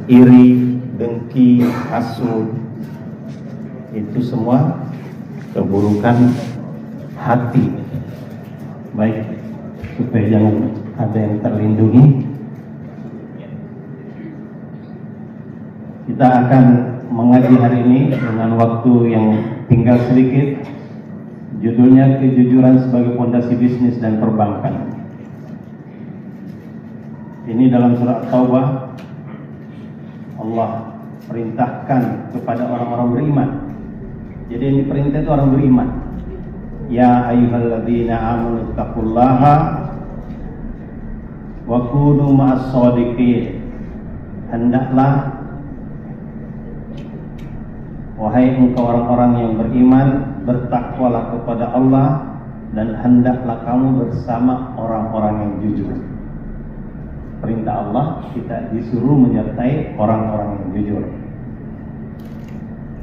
iri, dengki, hasud, itu semua keburukan hati. Baik, supaya jangan ada yang terlindungi, kita akan mengaji hari ini dengan waktu yang tinggal sedikit. Judulnya kejujuran sebagai fondasi bisnis dan perbankan. Ini dalam surat Taubah, Allah perintahkan kepada orang-orang beriman. Jadi yang diperintah itu orang beriman. Ya ayyuhalladzina amanu taqullaha wa kunu ma'as shadiqin. Hendaklah wahai engkau orang-orang yang beriman, bertakwalah kepada Allah dan hendaklah kamu bersama orang-orang yang jujur. Perintah Allah, kita disuruh menyertai orang-orang yang jujur.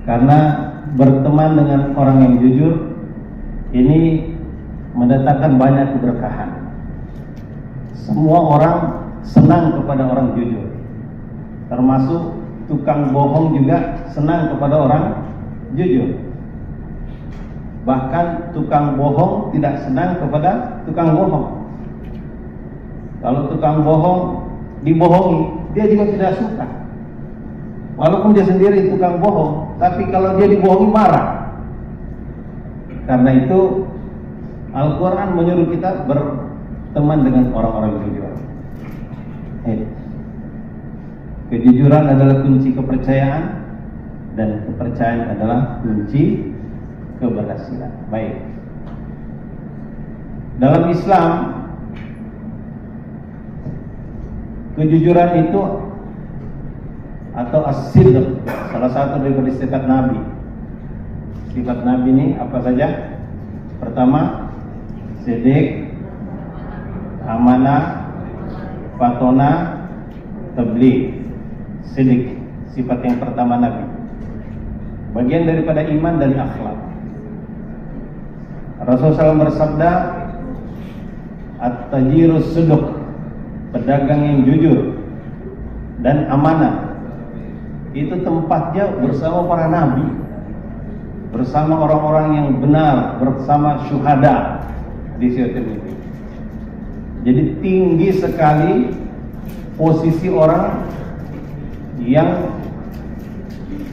Karena berteman dengan orang yang jujur ini mendatangkan banyak keberkahan. Semua orang senang kepada orang jujur, termasuk tukang bohong juga senang kepada orang jujur. Bahkan tukang bohong tidak senang kepada tukang bohong. Kalau tukang bohong dibohongi, dia juga tidak suka. Walaupun dia sendiri tukang bohong, tapi kalau dia dibohongi marah. Karena itu Al-Quran menyuruh kita berteman dengan orang-orang jujur. Kejujuran adalah kunci kepercayaan, dan kepercayaan adalah kunci keberhasilan. Baik. Dalam Islam, kejujuran itu atau as-sidq salah satu dari sifat Nabi. Sifat Nabi ini apa saja? Pertama, sidq, amanah, fatona, tabligh. Sidq, sifat yang pertama Nabi. Bagian daripada iman dan akhlak. Rasulullah SAW bersabda, at-tajirus suduq, pedagang yang jujur dan amanah, itu tempatnya bersama para nabi, bersama orang-orang yang benar, bersama syuhada di sirkuit ini. Jadi tinggi sekali posisi orang yang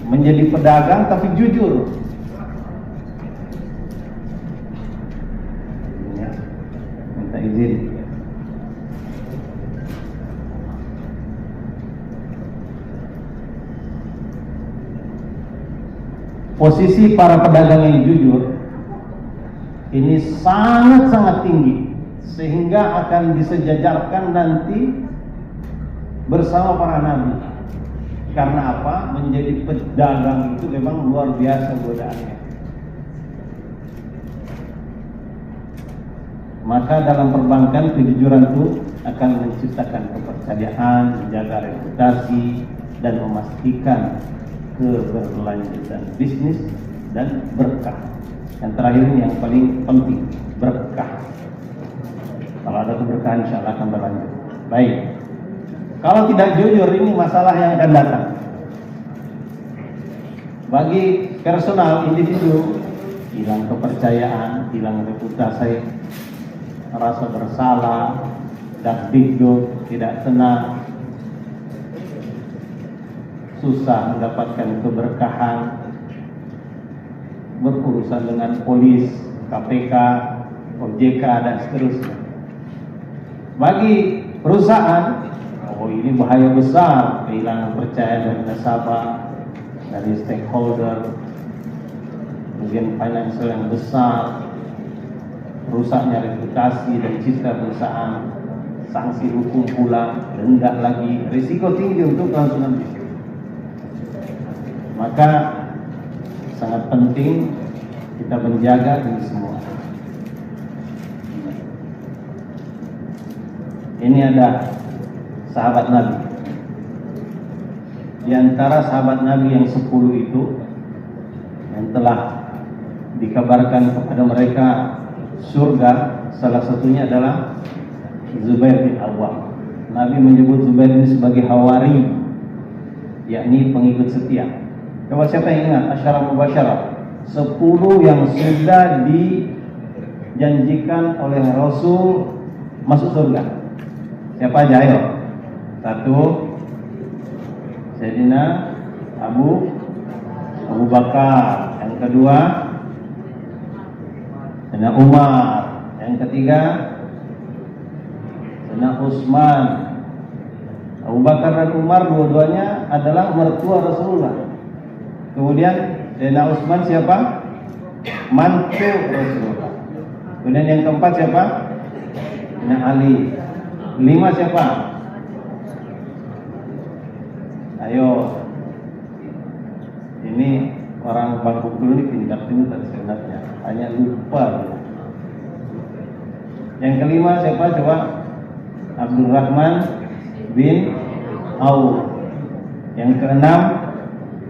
menjadi pedagang tapi jujur. Ya, minta izin. Posisi para pedagang yang jujur ini sangat-sangat tinggi, sehingga akan disejajarkan nanti bersama para nabi. Karena apa? Menjadi pedagang itu memang luar biasa godaannya. Maka dalam perbankan, kejujuran itu akan menciptakan kepercayaan, menjaga reputasi, dan memastikan keberlanjutan bisnis dan berkah. Yang terakhir ini yang paling penting, berkah. Kalau ada keberkahan, insya Allah akan berlanjut. Baik. Kalau tidak jujur, ini masalah yang akan datang. Bagi personal, individu, hilang kepercayaan, hilang reputasi, rasa bersalah, dakdikduk, tidak tenang, susah mendapatkan keberkahan, berurusan dengan polis, KPK, OJK, dan seterusnya. Bagi perusahaan, ini bahaya besar, kehilangan percaya dari nasabah, dari stakeholder, kemudian financial yang besar, rusaknya reputasi dan citra perusahaan, sanksi hukum pula, denda lagi, risiko tinggi untuk kelangsungan bisnis. Maka sangat penting kita menjaga ini semua. Ini ada sahabat Nabi. Di antara sahabat Nabi yang 10 itu, yang telah dikabarkan kepada mereka surga, salah satunya adalah Zubair bin Awwam. Nabi menyebut Zubair ini sebagai hawari, yakni pengikut setia. Coba siapa yang ingat asyara mubasyarah? 10 yang sudah dijanjikan oleh Rasul masuk surga. Siapa aja ayo? 1, Sayyidina Abu Bakar. Yang kedua, Sayyidina Umar. Yang ketiga, Sayyidina Utsman. Abu Bakar dan Umar dua-duanya adalah mertua Rasulullah. Kemudian Sayyidina Utsman siapa? Mantu Rasulullah. Kemudian yang keempat siapa? Sayyidina Ali. 5 siapa? Ayo. Ini orang bangku dulu pintar-pintar sebenarnya, hanya lupa. Yang kelima siapa coba? Abdurrahman bin Auf. Yang keenam,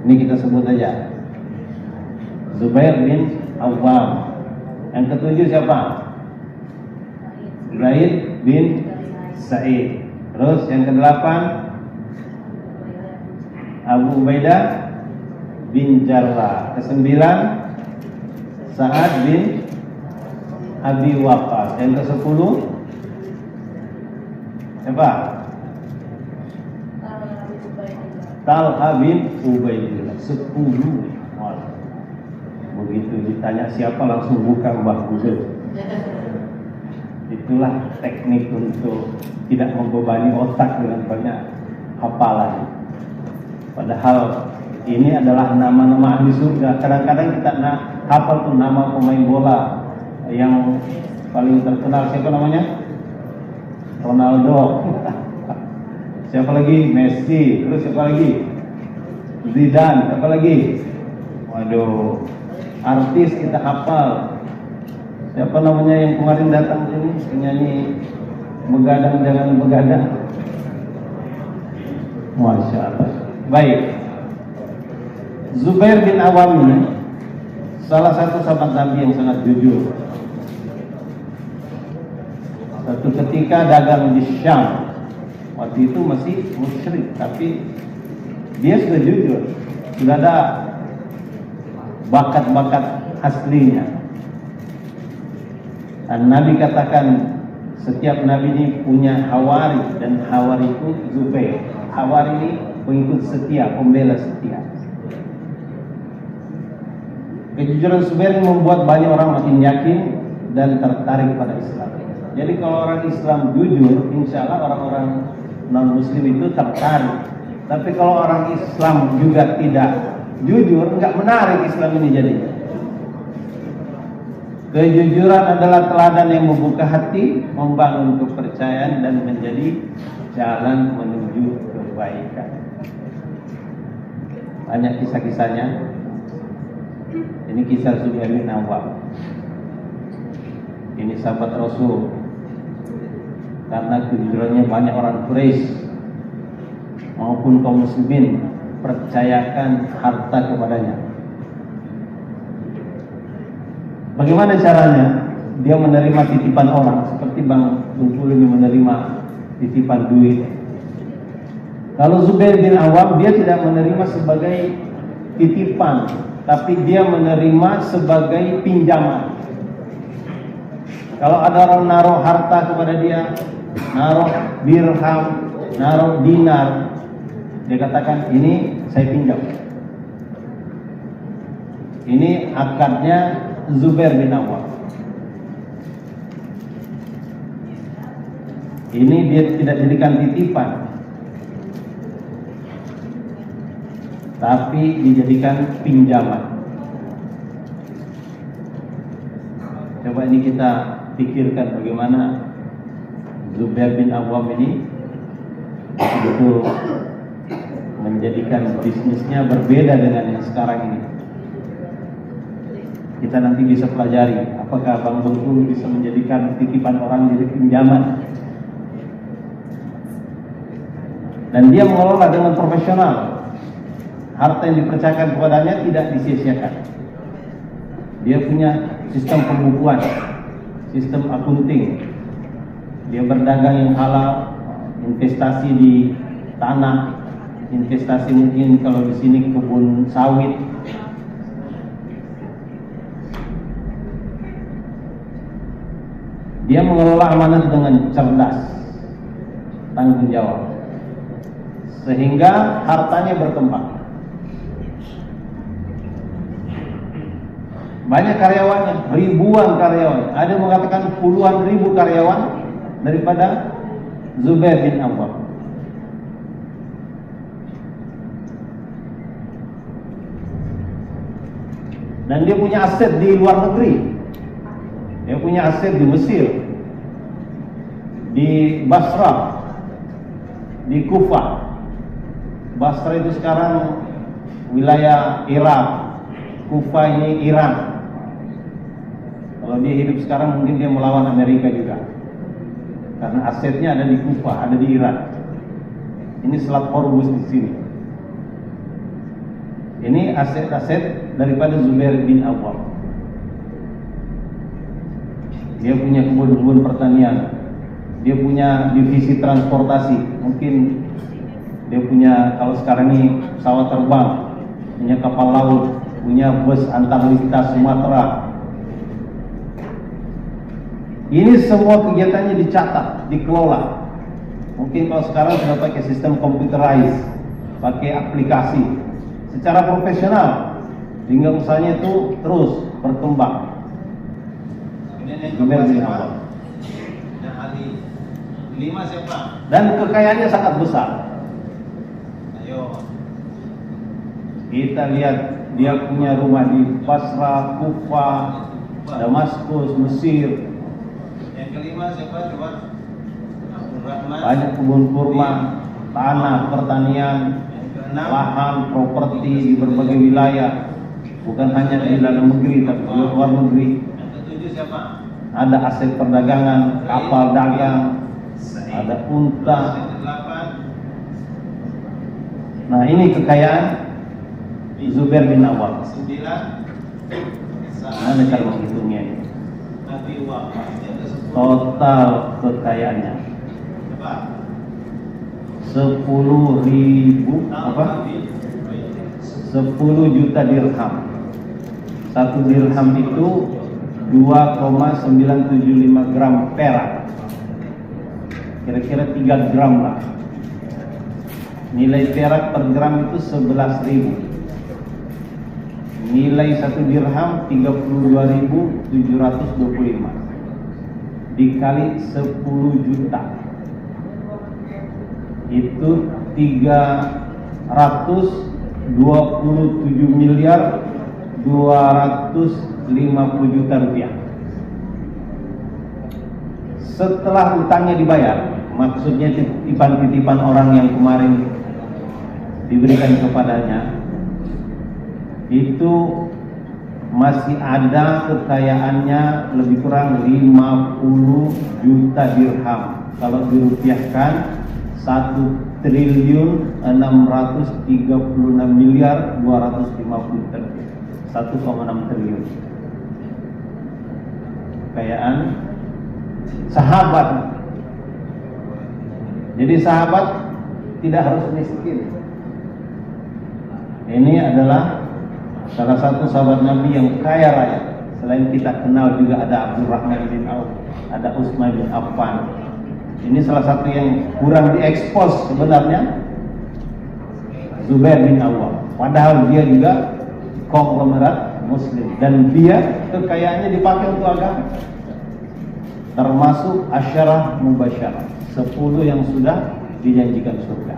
ini kita sebut aja, Zubair bin Awam. Yang ketujuh siapa? Zaid bin Sa'id. Terus yang kedelapan, Abu Ubaidah bin Jarrah. Kesembilan, Sa'ad bin Abi Waqqas. Yang ke-10 siapa? Talha bin Ubaidillah. 10. Begitu ditanya siapa langsung buka Mbah Google. Itulah teknik untuk tidak membebani otak dengan banyak hafalan. Padahal ini adalah nama-nama ahli surga. Kadang-kadang kita hafal tuh nama pemain bola yang paling terkenal, siapa namanya? Ronaldo. Siapa lagi? Messi. Terus siapa lagi? Zidane. Siapa lagi? Waduh, artis kita hafal. Siapa namanya yang kemarin datang sini penyanyi Begadang Jangan Begadang? Masya Allah. Baik, Zubair bin Awam ini salah satu sahabat Nabi yang sangat jujur. Suatu ketika dagang di Syam, waktu itu masih musyrik, tapi dia sudah jujur, sudah ada bakat-bakat aslinya. Dan Nabi katakan setiap Nabi ini punya hawari, dan hawari itu Zubair. Hawari ini pengikut setia, pembela setia. Kejujuran Zubair membuat banyak orang makin yakin dan tertarik pada Islam. Jadi kalau orang Islam jujur, insya Allah orang-orang non-Muslim itu tertarik. Tapi kalau orang Islam juga tidak jujur, nggak menarik Islam ini jadinya. Kejujuran adalah teladan yang membuka hati, membangun kepercayaan, dan menjadi jalan menuju kebaikan. Banyak kisah-kisahnya. Ini kisah Zubair bin Awam. Ini sahabat Rasul. Karena kejujurannya banyak orang Quraisy maupun kaum muslimin percayakan harta kepadanya. Bagaimana caranya? Dia menerima titipan orang, seperti Bang Tungkul ini menerima titipan duit. Kalau Zubair bin Awam, dia tidak menerima sebagai titipan, tapi dia menerima sebagai pinjaman. Kalau ada orang naruh harta kepada dia, naruh dirham, naruh dinar, dia katakan ini saya pinjam. Ini akadnya Zubair bin Awam. Ini dia tidak jadikan titipan, tapi dijadikan pinjaman. Coba ini kita pikirkan bagaimana Zubair bin Awam ini betul menjadikan bisnisnya berbeda dengan yang sekarang ini. Kita nanti bisa pelajari apakah Bang Bengkulu bisa menjadikan titipan orang jadi pinjaman. Dan dia mengelola dengan profesional. Harta yang dipercayakan kepadanya tidak disia-siakan. Dia punya sistem pembukuan, sistem akunting. Dia berdagang yang halal, investasi di tanah, investasi mungkin kalau di sini kebun sawit. Dia mengelola amanah dengan cerdas, tanggung jawab, sehingga hartanya berkembang. Banyak karyawannya, ribuan karyawan. Ada yang mengatakan puluhan ribu karyawan daripada Zubair bin Awwam. Dan dia punya aset di luar negeri. Dia punya aset di Mesir, di Basra, di Kufah. Basra itu sekarang wilayah Irak, Kufah ini Iran. Kalau dia hidup sekarang mungkin dia melawan Amerika juga, karena asetnya ada di Kufah, ada di Iran. Ini Selat Hormuz di sini. Ini aset-aset daripada Zubair bin Awwam. Dia punya kebun-kebun pertanian, dia punya divisi transportasi. Mungkin dia punya, kalau sekarang ini pesawat terbang, punya kapal laut, punya bus antar lintas Sumatera. Ini semua kegiatannya dicatat, dikelola. Mungkin kalau sekarang sudah pakai sistem computerized, pakai aplikasi secara profesional, sehingga usahanya itu terus berkembang. Zubair bin Awwam. Dan kekayaannya sangat besar. Kita lihat dia punya rumah di Basra, Kufah, Damaskus, Mesir. Yang kelima siapa? Coba. Banyak kebun kurma, tanah, pertanian, lahan, properti di berbagai wilayah. Bukan hanya di dalam negeri, tapi di luar negeri. Yang ketujuh siapa? Ada aset perdagangan, kapal dagang, ada unta. Nah, ini kekayaan Zubair bin Awwam. 9. Mana kalau menghitungnya ini? Total kekayaannya 10.000 apa? 10 juta dirham. 1 dirham itu 2,975 gram perak, kira-kira 3 gram lah. Nilai perak per gram itu 11.000. Nilai 1 dirham 32.725 dikali 10 juta itu 327 miliar 250 juta rupiah. Setelah utangnya dibayar, maksudnya titipan-titipan orang yang kemarin diberikan kepadanya, itu masih ada kekayaannya lebih kurang 50 juta dirham. Kalau dirupiahkan 1.636 miliar 250 juta, 1,6 triliun. Kekayaan sahabat. Jadi sahabat tidak harus miskin. Ini adalah salah satu sahabat Nabi yang kaya raya. Selain kita kenal juga ada Abdurrahman bin Auf, ada Utsman bin Affan. Ini salah satu yang kurang diekspos sebenarnya, Zubair bin Awwam. Padahal dia juga konglomerat Muslim dan dia kekayaannya dipakai untuk agama. Termasuk asyarah mubasyarah, 10 yang sudah dijanjikan surga.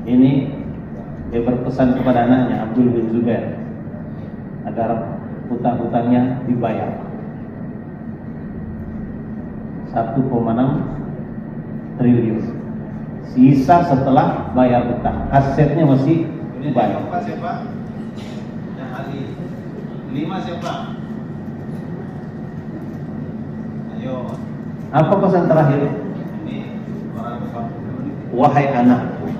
Ini dia berpesan kepada anaknya Abdul bin Zubair agar hutang-hutangnya dibayar. 1,6 triliun. Sisa setelah bayar hutang, asetnya masih banyak. Yang siapa? Yang Ali. 5 siapa? Ayo. Apa pesan terakhir? Ini orang Wahai anakku,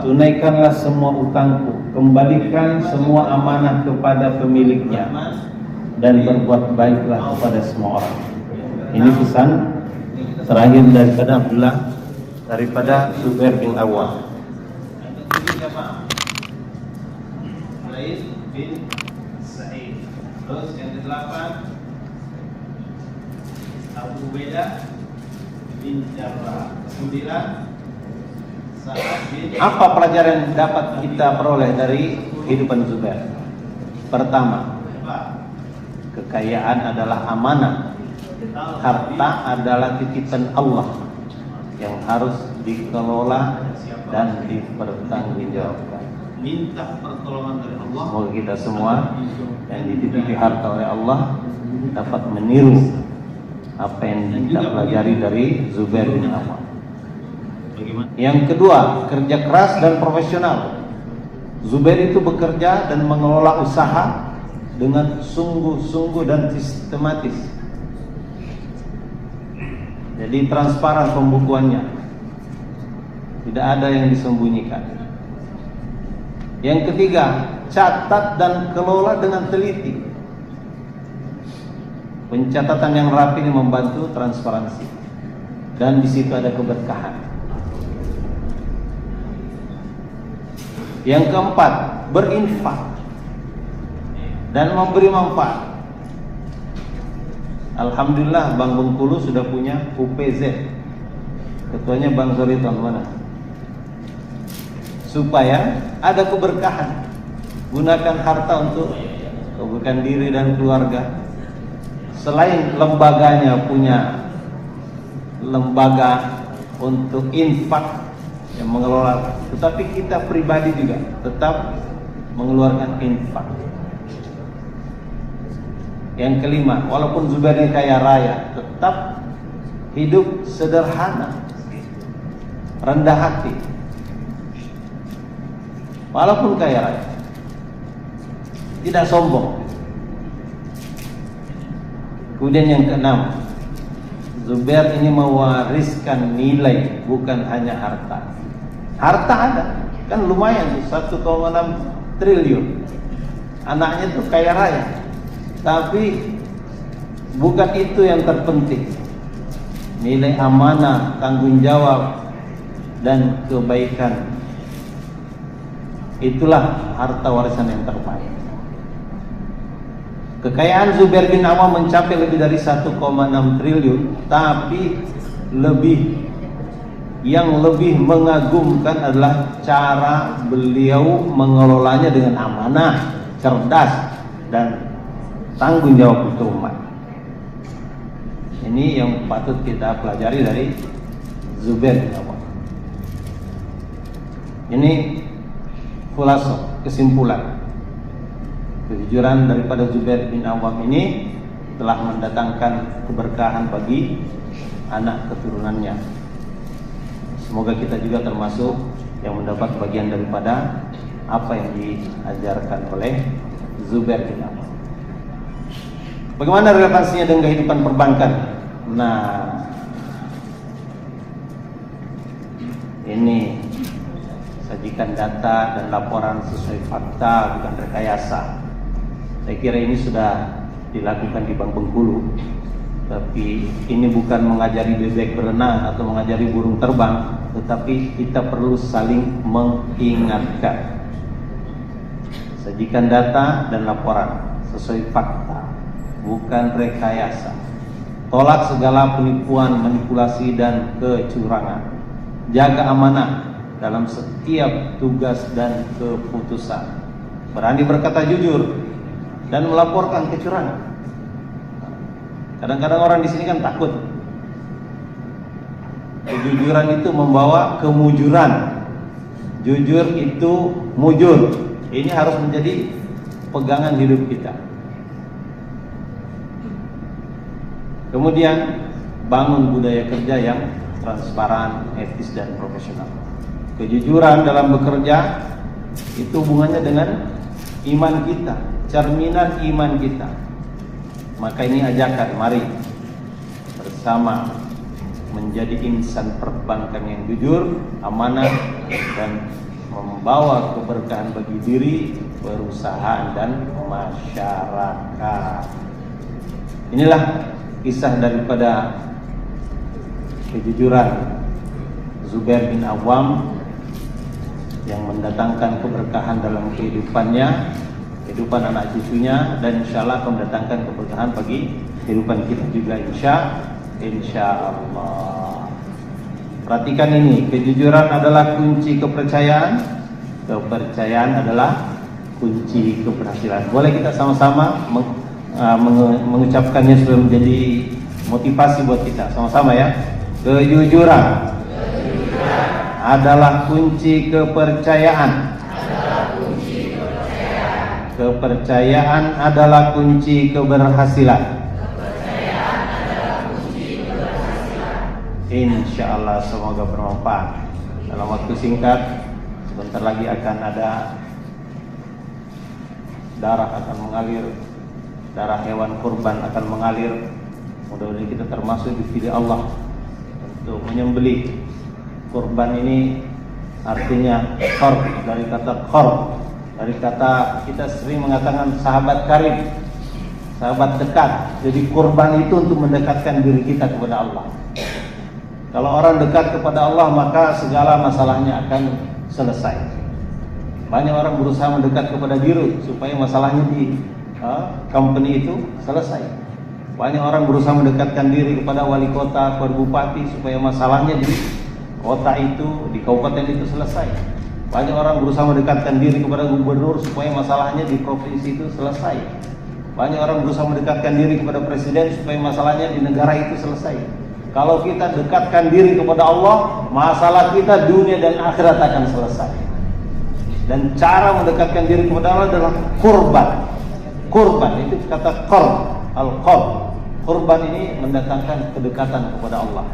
tunaikanlah semua utangku, kembalikan semua amanah kepada pemiliknya, dan berbuat baiklah kepada semua orang. Ini pesan terakhir daripada Abdullah daripada Zubair bin Awwam. Yang ketujuh siapa? Zaid bin Sa'id. Terus yang kedelapan Abu Ubaidah bin Jarrah. Kesembilan Sa'ad bin. Apa pelajaran yang dapat kita peroleh dari kehidupan Zubair? Pertama, kekayaan adalah amanah. Harta adalah titipan Allah yang harus dikelola dan dipertanggungjawabkan. Minta pertolongan dari Allah. Semoga kita semua yang dititipi harta oleh Allah dapat meniru apa yang kita pelajari dari Zubair bin Awwam. Yang kedua, kerja keras dan profesional. Zubair itu bekerja dan mengelola usaha dengan sungguh-sungguh dan sistematis. Jadi transparan pembukuannya, tidak ada yang disembunyikan. Yang ketiga, catat dan kelola dengan teliti. Pencatatan yang rapi ini membantu transparansi, dan di situ ada keberkahan. Yang keempat, berinfak dan memberi manfaat. Alhamdulillah Bank Bengkulu sudah punya UPZ. Ketuanya Bang Zoriton mana? Supaya ada keberkahan. Gunakan harta untuk keberkahan diri dan keluarga. Selain lembaganya punya lembaga untuk infak yang mengelola, tetapi kita pribadi juga tetap mengeluarkan infak. Yang kelima, walaupun Zubair ini kaya raya, tetap hidup sederhana, rendah hati. Walaupun kaya raya, tidak sombong. Kemudian yang keenam, Zubair ini mewariskan nilai, bukan hanya harta. Harta ada, kan lumayan 1,6 triliun. Anaknya tuh kaya raya. Tapi bukan itu yang terpenting. Nilai amanah, tanggung jawab, dan kebaikan, itulah harta warisan yang terbaik. Kekayaan Zubair bin Awwam mencapai lebih dari 1,6 triliun, tapi yang lebih mengagumkan adalah cara beliau mengelolanya dengan amanah, cerdas, dan tanggung jawab untuk umat. Ini yang patut kita pelajari dari Zubair bin Awwam. Ini khulasan, kesimpulan. Kejujuran daripada Zubair bin Awwam ini telah mendatangkan keberkahan bagi anak keturunannya. Semoga kita juga termasuk yang mendapat bagian daripada apa yang diajarkan oleh Zubair bin Awwam. Bagaimana relevansinya dengan kehidupan perbankan? Nah, ini sajikan data dan laporan sesuai fakta, bukan rekayasa. Saya kira ini sudah dilakukan di Bank Bengkulu, tapi ini bukan mengajari bebek berenang atau mengajari burung terbang, tetapi kita perlu saling mengingatkan. Sajikan data dan laporan sesuai fakta, bukan rekayasa. Tolak segala penipuan, manipulasi, dan kecurangan. Jaga amanah dalam setiap tugas dan keputusan. Berani berkata jujur dan melaporkan kecurangan. Kadang-kadang orang di sini kan takut. Kejujuran itu membawa kemujuran. Jujur itu mujur. Ini harus menjadi pegangan hidup kita. Kemudian bangun budaya kerja yang transparan, etis, dan profesional. Kejujuran dalam bekerja itu hubungannya dengan iman kita, cerminan iman kita. Maka ini ajakan, mari bersama menjadi insan perbankan yang jujur, amanah, dan membawa keberkahan bagi diri, perusahaan, dan masyarakat. Inilah kisah daripada kejujuran Zubair bin Awam yang mendatangkan keberkahan dalam kehidupannya, kehidupan anak cucunya, dan insya Allah akan mendatangkan keberkahan bagi kehidupan kita juga insya Allah. Perhatikan ini, kejujuran adalah kunci kepercayaan, kepercayaan adalah kunci keberhasilan. Boleh kita sama-sama mengucapkannya supaya menjadi motivasi buat kita sama-sama ya. Kejujuran adalah kunci kepercayaan. Kepercayaan adalah kunci keberhasilan. Insya Allah semoga bermanfaat. Dalam waktu singkat, sebentar lagi akan ada darah akan mengalir, darah hewan kurban akan mengalir. Mudah-mudahan kita termasuk dipilih Allah untuk menyembelih. Kurban ini artinya qurb, dari kata qurb, dari kata kita sering mengatakan sahabat karib, sahabat dekat. Jadi kurban itu untuk mendekatkan diri kita kepada Allah. Kalau orang dekat kepada Allah, maka segala masalahnya akan selesai. Banyak orang berusaha mendekat kepada diri supaya masalahnya di company itu selesai. Banyak orang berusaha mendekatkan diri kepada wali kota, kepada bupati supaya masalahnya di kota itu, di kabupaten itu selesai. Banyak orang berusaha mendekatkan diri kepada gubernur supaya masalahnya di provinsi itu selesai. Banyak orang berusaha mendekatkan diri kepada presiden supaya masalahnya di negara itu selesai. Kalau kita dekatkan diri kepada Allah, masalah kita dunia dan akhirat akan selesai. Dan cara mendekatkan diri kepada Allah adalah kurban. Kurban itu kata qurb, al-qurb. Kurban ini mendatangkan kedekatan kepada Allah.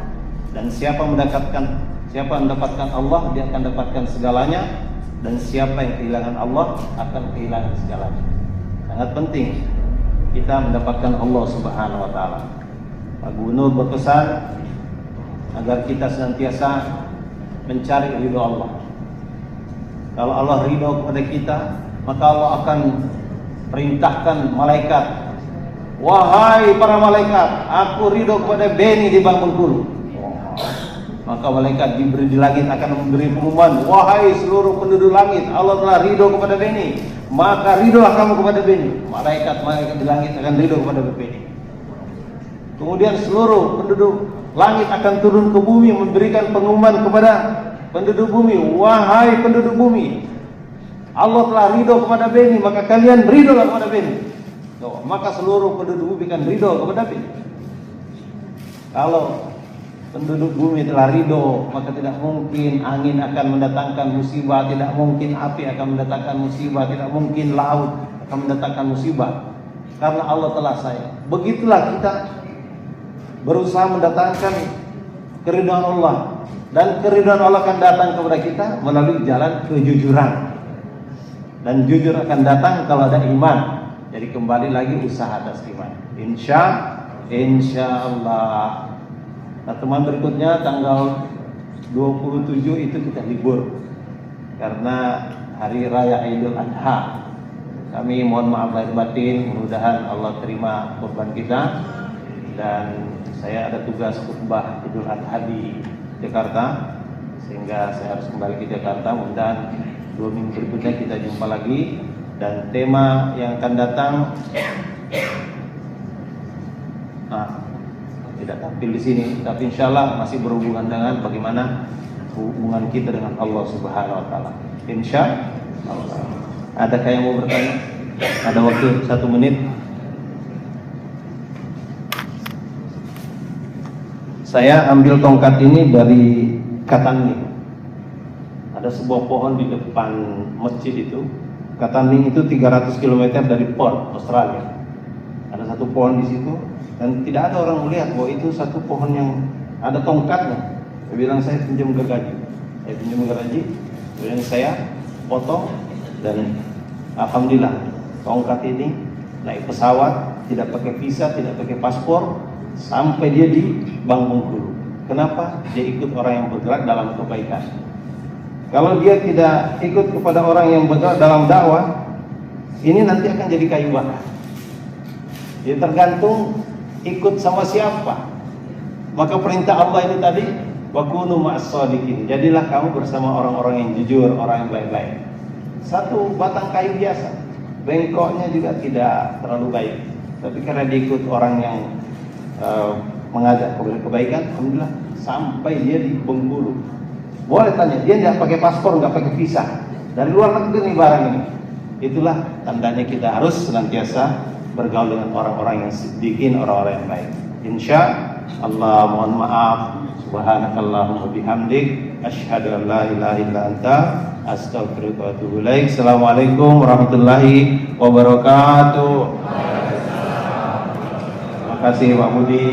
Dan siapa mendapatkan Allah, dia akan dapatkan segalanya. Dan siapa yang kehilangan Allah akan kehilangan segalanya. Sangat penting kita mendapatkan Allah Subhanahu wa taala. Pak Gubernur berpesan agar kita senantiasa mencari ridho Allah. Kalau Allah ridho kepada kita, maka Allah akan perintahkan malaikat, wahai para malaikat, aku ridho kepada Beni di Bangkulu. Maka malaikat Jibril di langit akan memberi pengumuman, wahai seluruh penduduk langit, Allah telah ridho kepada Beni, maka ridholah kamu kepada Beni. Malaikat di langit akan ridho kepada Beni. Kemudian seluruh penduduk langit akan turun ke bumi memberikan pengumuman kepada penduduk bumi, wahai penduduk bumi, Allah telah ridho kepada Beni, maka kalian ridholah kepada Beni. Maka seluruh penduduk bumi akan ridho kepada Beni. Kalau penduduk bumi telah ridho, maka tidak mungkin angin akan mendatangkan musibah, tidak mungkin api akan mendatangkan musibah, tidak mungkin laut akan mendatangkan musibah, karena Allah telah sayang. Begitulah kita berusaha mendatangkan keridhaan Allah, dan keridhaan Allah akan datang kepada kita melalui jalan kejujuran. Dan jujur akan datang kalau ada iman. Jadi kembali lagi usaha atas iman. Insya Allah. Nah, teman berikutnya tanggal 27 itu kita libur karena hari raya Idul Adha. Kami mohon maaf lahir batin, mudah-mudahan Allah terima kurban kita. Dan saya ada tugas khutbah Idul Adha di Jakarta, sehingga saya harus kembali ke Jakarta. Mudah-mudahan 2 minggu berikutnya kita jumpa lagi. Dan tema yang akan datang tidak tampil di sini, tapi insya Allah masih berhubungan dengan bagaimana hubungan kita dengan Allah Subhanahu wa taala. Insya Allah. Adakah yang mau bertanya? Ada waktu 1 menit. Saya ambil tongkat ini dari Katanning. Ada sebuah pohon di depan masjid itu. Katanning itu 300 km dari Perth, Australia. Ada satu pohon di situ dan tidak ada orang melihat bahwa itu satu pohon yang ada tongkatnya. Saya bilang saya pinjam gergaji. Kemudian saya potong dan alhamdulillah tongkat ini naik pesawat, tidak pakai visa, tidak pakai paspor, sampai dia di Bangkulu. Kenapa? Dia ikut orang yang bergerak dalam kebaikan. Kalau dia tidak ikut kepada orang yang bergerak dalam dakwah, ini nanti akan jadi kayu bakar. Jadi tergantung ikut sama siapa? Maka perintah Allah ini tadi, wa kunu ma'as shadiqin. Jadilah kamu bersama orang-orang yang jujur, orang yang baik-baik. Satu batang kayu biasa, bengkoknya juga tidak terlalu baik, tapi karena diikut orang yang mengajak kepada kebaikan, alhamdulillah sampai dia di Bengkulu. Boleh tanya, dia tidak pakai paspor, nggak pakai visa, dari luar negeri nih barang ini. Itulah tandanya kita harus senantiasa bergaul dengan orang-orang yang siddiqin, orang-orang yang baik. Insya Allah, mohon maaf. Subhanakallahumma bihamdik, asyhadu an la ilaha illa anta, astaghfiruka wa atubu ilaik. Assalamualaikum warahmatullahi wabarakatuh. Terima kasih Pak Budi.